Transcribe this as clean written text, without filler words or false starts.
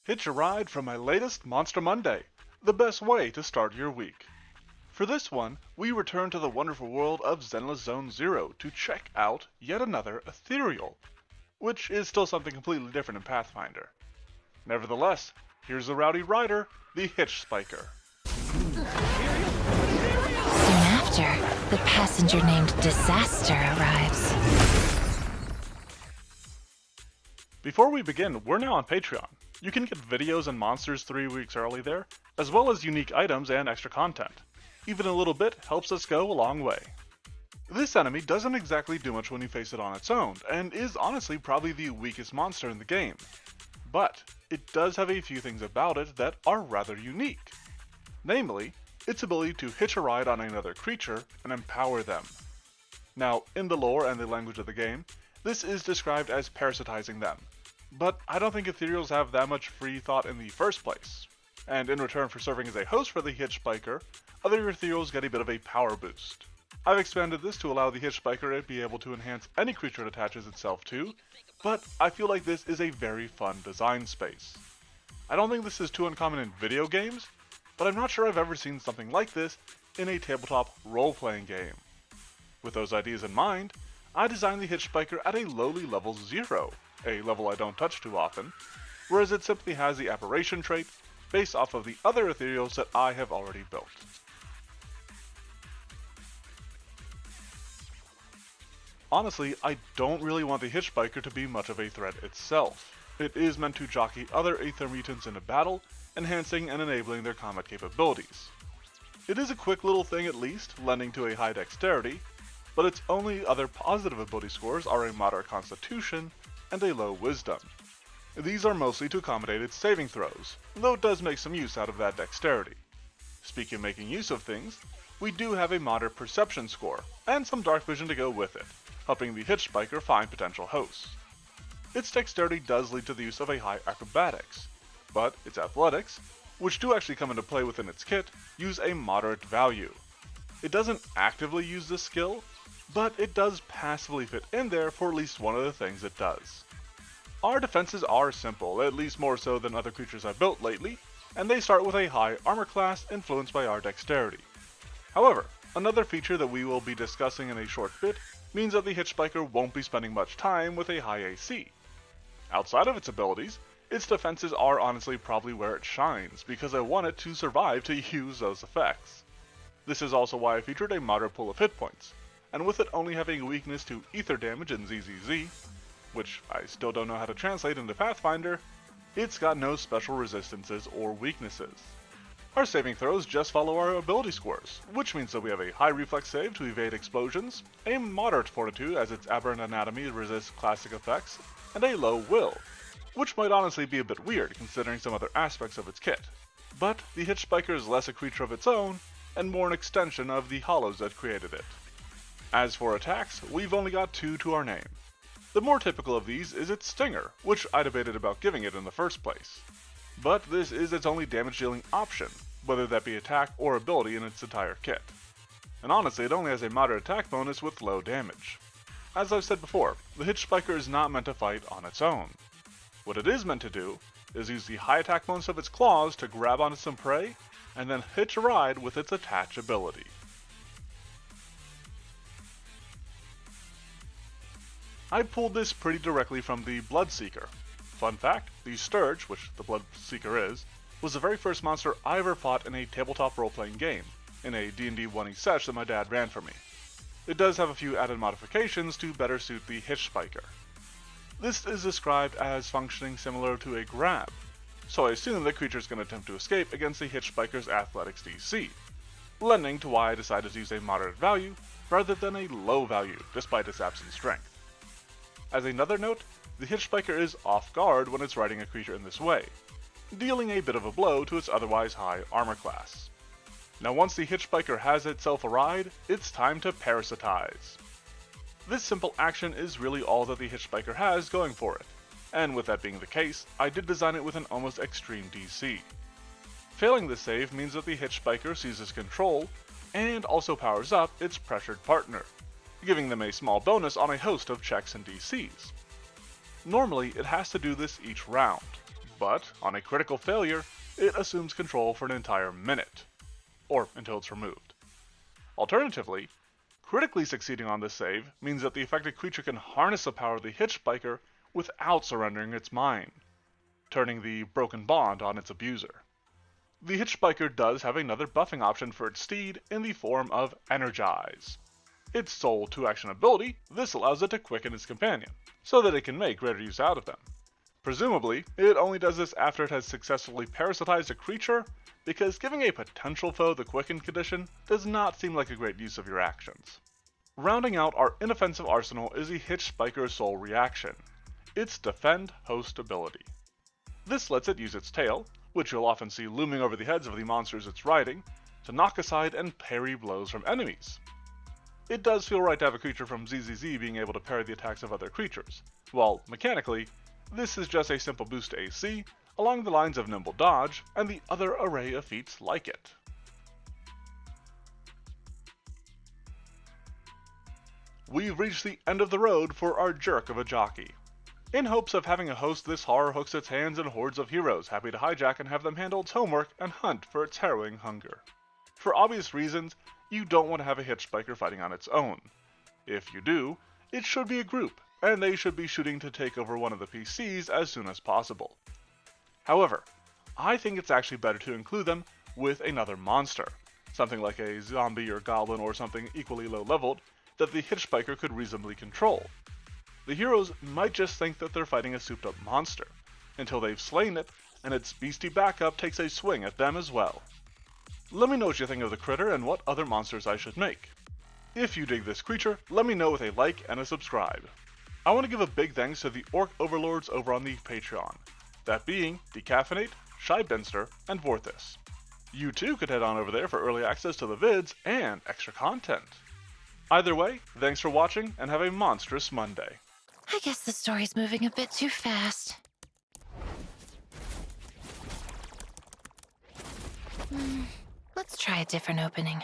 Hitch a ride from my latest Monster Monday, the best way to start your week. For this one, we return to the wonderful world of Zenless Zone Zero to check out yet another ethereal, which is still something completely different in Pathfinder. Nevertheless, here's the rowdy rider, the Hitchspiker. Soon after, the passenger named Disaster arrives. Before we begin, we're now on Patreon. You can get videos and monsters 3 weeks early there, as well as unique items and extra content. Even a little bit helps us go a long way. This enemy doesn't exactly do much when you face it on its own, and is honestly probably the weakest monster in the game. But it does have a few things about it that are rather unique. Namely, its ability to hitch a ride on another creature and empower them. Now, in the lore and the language of the game, this is described as parasitizing them, but I don't think ethereals have that much free thought in the first place. And in return for serving as a host for the Hitchspiker, other ethereals get a bit of a power boost. I've expanded this to allow the Hitchspiker to be able to enhance any creature it attaches itself to, but I feel like this is a very fun design space. I don't think this is too uncommon in video games, but I'm not sure I've ever seen something like this in a tabletop role-playing game. With those ideas in mind, I designed the Hitchspiker at a lowly level 0, a level I don't touch too often, whereas it simply has the apparition trait based off of the other ethereals that I have already built. Honestly, I don't really want the Hitchspiker to be much of a threat itself. It is meant to jockey other Aether mutants in a battle, enhancing and enabling their combat capabilities. It is a quick little thing at least, lending to a high dexterity, but its only other positive ability scores are a moderate constitution and a low wisdom. These are mostly to accommodate its saving throws, though it does make some use out of that dexterity. Speaking of making use of things, we do have a moderate perception score, and some dark vision to go with it, helping the Hitchspiker find potential hosts. Its dexterity does lead to the use of a high acrobatics, but its athletics, which do actually come into play within its kit, use a moderate value. It doesn't actively use this skill, but it does passively fit in there for at least one of the things it does. Our defenses are simple, at least more so than other creatures I've built lately, and they start with a high armor class influenced by our dexterity. However, another feature that we will be discussing in a short bit means that the Hitchspiker won't be spending much time with a high AC. Outside of its abilities, its defenses are honestly probably where it shines, because I want it to survive to use those effects. This is also why I featured a moderate pool of hit points, and with it only having a weakness to ether damage in ZZZ, which I still don't know how to translate into Pathfinder, it's got no special resistances or weaknesses. Our saving throws just follow our ability scores, which means that we have a high reflex save to evade explosions, a moderate fortitude as its aberrant anatomy resists classic effects, and a low will, which might honestly be a bit weird considering some other aspects of its kit. But the Hitchspiker is less a creature of its own, and more an extension of the hollows that created it. As for attacks, we've only got 2 to our name. The more typical of these is its Stinger, which I debated about giving it in the first place. But this is its only damage dealing option, whether that be attack or ability in its entire kit. And honestly, it only has a moderate attack bonus with low damage. As I've said before, the Hitchspiker is not meant to fight on its own. What it is meant to do is use the high attack bonus of its claws to grab onto some prey, and then hitch a ride with its attach ability. I pulled this pretty directly from the Bloodseeker. Fun fact, the Sturge, which the Bloodseeker is, was the very first monster I ever fought in a tabletop role-playing game, in a D&D 1e sesh that my dad ran for me. It does have a few added modifications to better suit the Hitchspiker. This is described as functioning similar to a grab, so I assume the creature's going to attempt to escape against the Hitchspiker's athletics DC, lending to why I decided to use a moderate value rather than a low value despite its absent strength. As another note, the Hitchspiker is off guard when it's riding a creature in this way, dealing a bit of a blow to its otherwise high armor class. Now once the Hitchspiker has itself a ride, it's time to parasitize. This simple action is really all that the Hitchspiker has going for it, and with that being the case, I did design it with an almost extreme DC. Failing this save means that the Hitchspiker seizes control, and also powers up its pressured partner, giving them a small bonus on a host of checks and DCs. Normally, it has to do this each round, but on a critical failure, it assumes control for an entire minute, or until it's removed. Alternatively, critically succeeding on this save means that the affected creature can harness the power of the Hitchspiker without surrendering its mind, turning the broken bond on its abuser. The Hitchspiker does have another buffing option for its steed in the form of Energize. Its sole 2-action ability, this allows it to quicken its companion, so that it can make greater use out of them. Presumably, it only does this after it has successfully parasitized a creature, because giving a potential foe the quicken condition does not seem like a great use of your actions. Rounding out our inoffensive arsenal is the Hitchspiker's sole reaction, its Defend Host ability. This lets it use its tail, which you'll often see looming over the heads of the monsters it's riding, to knock aside and parry blows from enemies. It does feel right to have a creature from ZZZ being able to parry the attacks of other creatures, while mechanically, this is just a simple boost to AC, along the lines of Nimble Dodge and the other array of feats like it. We've reached the end of the road for our jerk of a jockey. In hopes of having a host, this horror hooks its hands in hordes of heroes, happy to hijack and have them handle its homework and hunt for its harrowing hunger. For obvious reasons, you don't want to have a Hitchspiker fighting on its own. If you do, it should be a group, and they should be shooting to take over one of the PCs as soon as possible. However, I think it's actually better to include them with another monster, something like a zombie or goblin or something equally low leveled, that the Hitchspiker could reasonably control. The heroes might just think that they're fighting a souped up monster, until they've slain it, and its beasty backup takes a swing at them as well. Let me know what you think of the critter and what other monsters I should make. If you dig this creature, let me know with a like and a subscribe. I want to give a big thanks to the Orc Overlords over on the Patreon, that being Decaffeinate, Shybinster, and Vorthis. You too could head on over there for early access to the vids and extra content. Either way, thanks for watching and have a monstrous Monday. I guess the story's moving a bit too fast. Let's try a different opening.